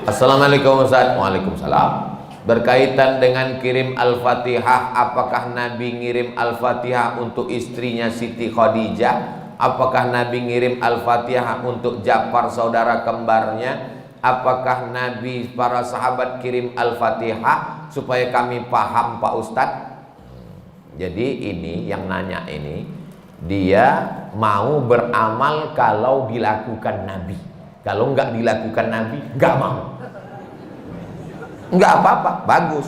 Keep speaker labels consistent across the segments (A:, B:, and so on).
A: Assalamualaikum Ustaz. Waalaikumsalam. Berkaitan dengan kirim Al-Fatihah, apakah Nabi ngirim Al-Fatihah untuk istrinya Siti Khadijah? Apakah Nabi ngirim Al-Fatihah untuk Ja'far saudara kembarnya? Apakah Nabi para sahabat kirim Al-Fatihah? Supaya kami paham Pak Ustadz. Jadi ini yang nanya ini, dia mau beramal kalau dilakukan Nabi. Kalau nggak dilakukan Nabi, nggak mau. Nggak apa-apa, bagus.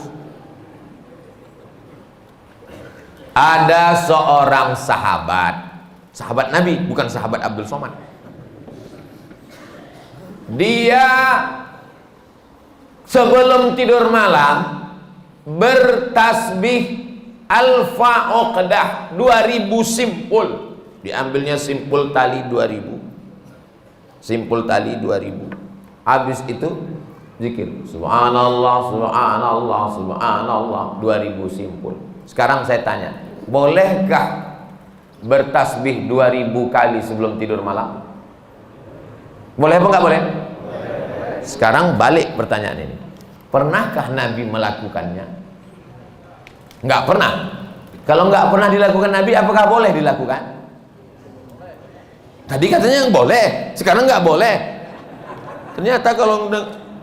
A: Ada seorang sahabat Nabi, bukan sahabat Abdul Somad. Dia sebelum tidur malam bertasbih alfa uqdah 2000 simpul. Diambilnya simpul tali 2000. Simpul tali 2000. Habis itu zikir subhanallah subhanallah subhanallah 2000 simpul. Sekarang saya tanya, bolehkah bertasbih 2000 kali sebelum tidur malam? Boleh apa enggak boleh? Sekarang balik pertanyaan ini, pernahkah Nabi melakukannya? Enggak pernah. Kalau enggak pernah dilakukan Nabi, apakah boleh dilakukan? Tadi katanya yang boleh, sekarang enggak boleh. Ternyata kalau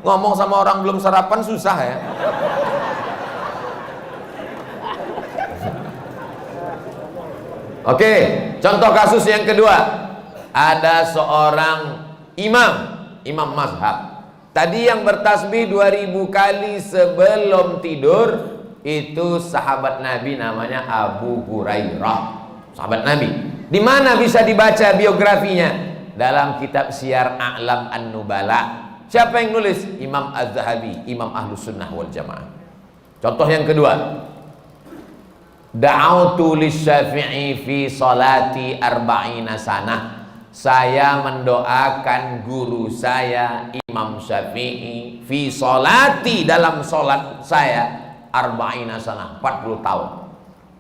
A: ngomong sama orang belum sarapan susah ya. Oke, contoh kasus yang kedua. Ada seorang imam mazhab. Tadi yang bertasbih 2000 kali sebelum tidur itu sahabat Nabi, namanya Abu Hurairah. Sahabat Nabi. Di mana bisa dibaca biografinya? Dalam kitab Syiar A'lam An-Nubala. Siapa yang nulis? Imam Az-Zahabi, Imam Ahlus Sunnah wal Jamaah. Contoh yang kedua. Da'autu lisyafi'i fi salati arba'ina sanah. Saya mendoakan guru saya Imam Syafi'i fi salati, dalam salat saya arba'ina sanah, 40 tahun.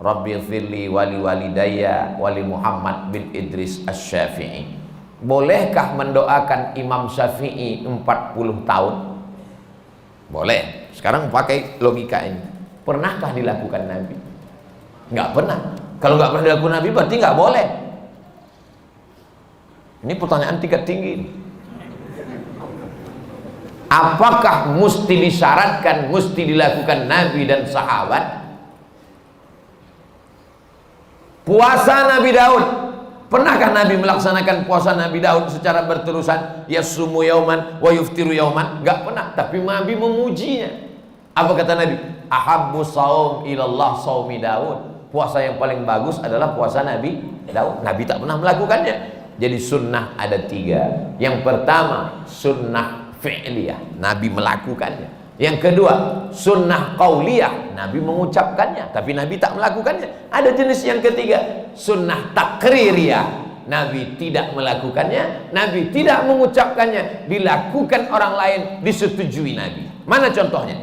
A: Rabbi firli wali walidayya wali Muhammad bin Idris Asy-Syafi'i. Bolehkah mendoakan Imam Syafi'i 40 tahun? Boleh. Sekarang pakai logika ini. Pernahkah dilakukan Nabi? Nggak pernah. Kalau nggak pernah dilakukan Nabi berarti nggak boleh. Ini pertanyaan tingkat tinggi. Apakah mesti disyaratkan, mesti dilakukan Nabi dan sahabat? Puasa Nabi Daud, pernahkah Nabi melaksanakan puasa Nabi Daud secara berterusan? Yasumu yauman wa yuftiru yauman? Nggak pernah. Tapi Nabi memujinya. Apa kata Nabi? Ahabbu saum ilallah saumi Daud. Puasa yang paling bagus adalah puasa Nabi Daud. Nabi tak pernah melakukannya. Jadi sunnah ada 3. Yang pertama sunnah fi'liyah, Nabi melakukannya. Yang kedua sunnah qauliyah, Nabi mengucapkannya tapi Nabi tak melakukannya. Ada jenis yang ketiga, sunnah takririyah, Nabi tidak melakukannya, Nabi tidak mengucapkannya, dilakukan orang lain, disetujui Nabi. Mana contohnya?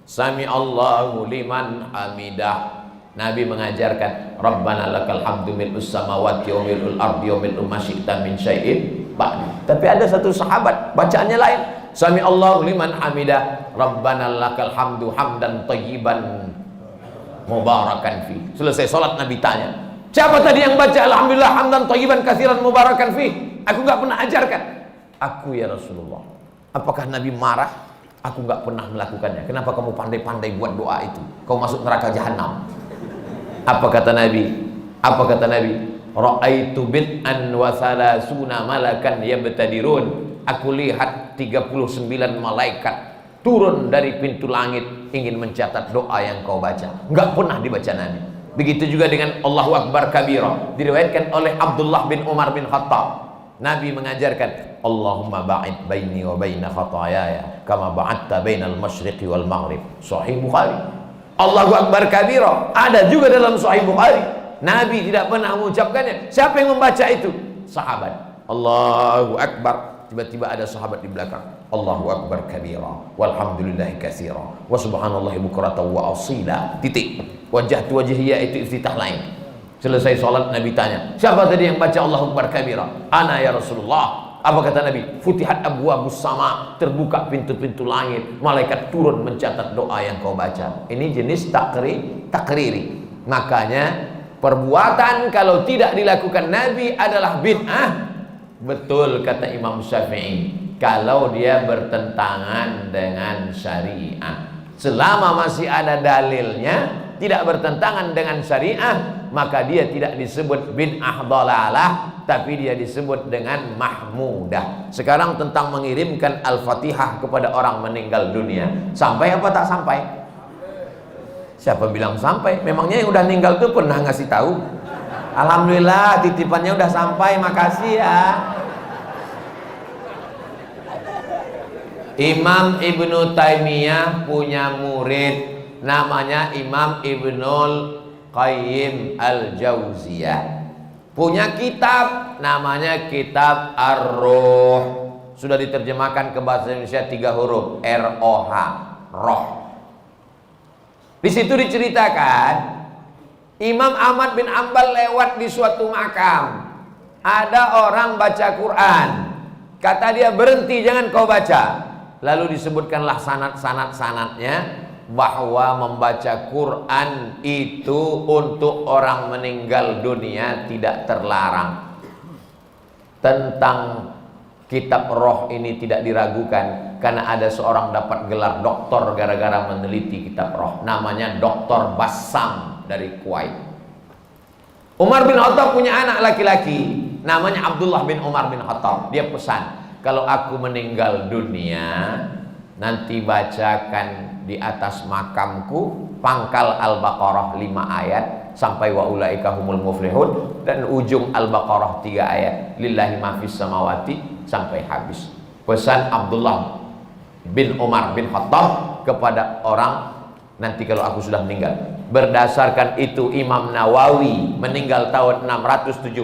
A: Sami Allahu liman hamidah, Nabi mengajarkan Rabbana lakal hamdu mil'us samawati wa mil'ul ardi wa mil'u ma syi'ta min syai'in ba'di. Tapi ada satu sahabat bacaannya lain. Sami Allahu liman hamidah, Rabbana lakal hamdu hamdan thayyiban mubarakan fi. Selesai salat Nabi tanya, siapa tadi yang baca alhamdulillah hamdan thayyiban katsiran mubarakan fi? Aku enggak pernah ajarkan. Aku ya Rasulullah. Apakah Nabi marah? Aku enggak pernah melakukannya. Kenapa kamu pandai-pandai buat doa itu? Kau masuk neraka jahanam. Apa kata Nabi? Apa kata Nabi? Ra'aitu bid'an wa salasuna malakan yabtadirun. Aku lihat 39 malaikat turun dari pintu langit ingin mencatat doa yang kau baca. Enggak pernah dibaca Nabi. Begitu juga dengan Allahu Akbar kabira, diriwayatkan oleh Abdullah bin Umar bin Khattab. Nabi mengajarkan Allahumma ba'id baini wa baina khatayaya kama ba'adta bainal masyriqi wal maghrib. Sahih Bukhari. Allahu Akbar kabira ada juga dalam Sahih Bukhari. Nabi tidak pernah mengucapkannya. Siapa yang membaca itu? Sahabat. Allahu Akbar. Tiba-tiba ada sahabat di belakang. Allahu Akbar kabira walhamdulillahi katsira wa subhanallahi bukratan wa asila. Titik. Wajah tu wajhiyya itu iftitah lain. Selesai salat Nabi tanya, siapa tadi yang baca Allahu Akbar kabira? Ana ya Rasulullah. Apa kata Nabi? Futihat abwabus sama, terbuka pintu-pintu langit, malaikat turun mencatat doa yang kau baca. Ini jenis takriri. Makanya perbuatan kalau tidak dilakukan Nabi adalah bid'ah. Betul kata Imam Syafi'i, kalau dia bertentangan dengan syariah. Selama masih ada dalilnya, tidak bertentangan dengan syariah, maka dia tidak disebut bid'ah dhalalah, tapi dia disebut dengan mahmudah. Sekarang tentang mengirimkan Al-Fatihah kepada orang meninggal dunia, sampai apa tak sampai? Siapa bilang sampai? Memangnya yang udah meninggal tuh pernah ngasih tahu? Alhamdulillah titipannya udah sampai, makasih ya. Imam Ibnu Taimiyah punya murid namanya Imam Ibnul Qayyim Al-Jauziyah. Punya kitab namanya Kitab Ar-Ruh. Sudah diterjemahkan ke bahasa Indonesia 3 huruf, R-O-H, roh. Di situ diceritakan Imam Ahmad bin Ambal lewat di suatu makam. Ada orang baca Quran. Kata dia, berhenti, jangan kau baca. Lalu disebutkanlah sanad-sanadnya bahwa membaca Quran itu untuk orang meninggal dunia tidak terlarang. Tentang kitab roh ini tidak diragukan, karena ada seorang dapat gelar doktor gara-gara meneliti kitab roh, namanya Dr. Bassam dari Kuwait. Umar bin Khattab punya anak laki-laki namanya Abdullah bin Umar bin Khattab. Dia pesan, kalau aku meninggal dunia, nanti bacakan di atas makamku pangkal Al-Baqarah 5 ayat sampai wa ulaika humul muflihun, dan ujung Al-Baqarah 3 ayat lillahi ma fis samawati sampai habis. Pesan Abdullah bin Umar bin Khattab kepada orang nanti kalau aku sudah meninggal. Berdasarkan itu Imam Nawawi meninggal tahun 676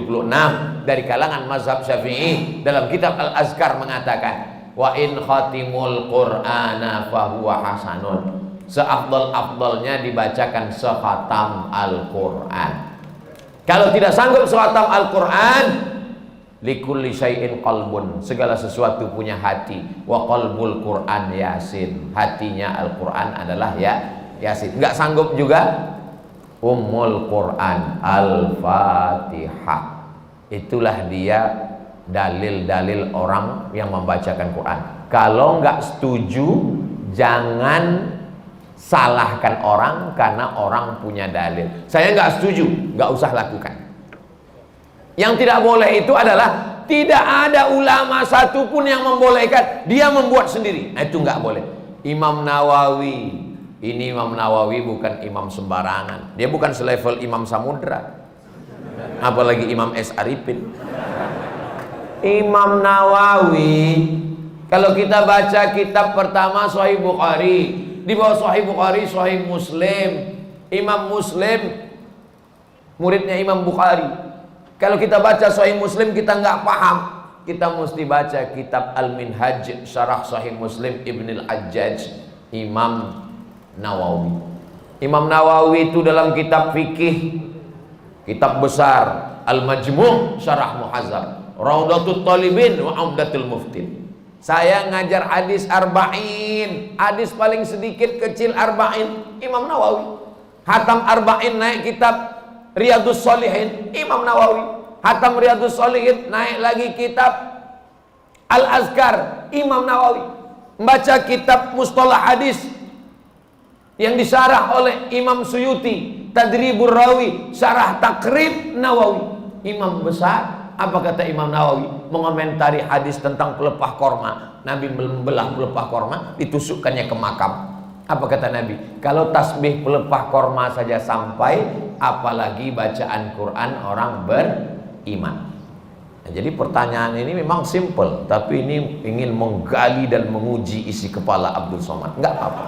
A: dari kalangan mazhab Syafi'i, dalam kitab Al-Azkar mengatakan, wa in khatimul Qur'ana fahuwa hasanun. Seafdal-afdalnya dibacakan sekhatam Al-Quran. Kalau tidak sanggup sekhatam Al-Quran, likulli syai'in qalbun, segala sesuatu punya hati. Wa qalbul Quran Yasin, hatinya Al-Quran adalah Yasin. Enggak sanggup juga, Ummul Quran Al-Fatihah. Itulah dia dalil-dalil orang yang membacakan Quran. Kalau enggak setuju, jangan salahkan orang karena orang punya dalil. Saya enggak setuju, enggak usah lakukan. Yang tidak boleh itu adalah tidak ada ulama satupun yang membolehkan, dia membuat sendiri. Nah, itu enggak boleh. Imam Nawawi, ini Imam Nawawi bukan imam sembarangan. Dia bukan selevel Imam Samudra, apalagi Imam S. Arifin. Imam Nawawi, kalau kita baca kitab pertama Sahih Bukhari, di bawah Sahih Bukhari Sahih Muslim. Imam Muslim muridnya Imam Bukhari. Kalau kita baca Sahih Muslim kita nggak paham, kita mesti baca kitab Al-Minhaj Syarah Sahih Muslim Ibn Al-Hajjaj Imam Nawawi. Imam Nawawi itu dalam kitab fikih, kitab besar Al-Majmu' Syarah Muhazzab, Raudatul Talibin wa Umdatul Muftin. Saya ngajar hadis arba'in, hadis paling sedikit kecil arba'in, Imam Nawawi. Hatam arba'in naik kitab Riyadus Shalihin, Imam Nawawi. Hatam Riyadus Shalihin naik lagi kitab Al-Azkar, Imam Nawawi. Membaca kitab Mustalah Hadis yang disyarah oleh Imam Suyuti, Tadribur Rawi, Syarah Takrib Nawawi. Imam besar. Apa kata Imam Nawawi? Mengomentari hadis tentang pelepah korma. Nabi membelah pelepah korma, ditusukkannya ke makam. Apa kata Nabi? Kalau tasbih pelepah korma saja sampai, apalagi bacaan Quran orang beriman. Nah, jadi pertanyaan ini memang simple, tapi ini ingin menggali dan menguji isi kepala Abdul Somad. Enggak apa-apa.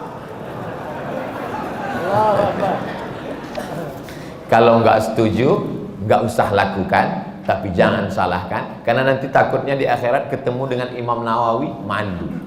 A: Kalau enggak setuju, enggak usah lakukan. Tapi jangan salahkan, karena nanti takutnya di akhirat ketemu dengan Imam Nawawi malu.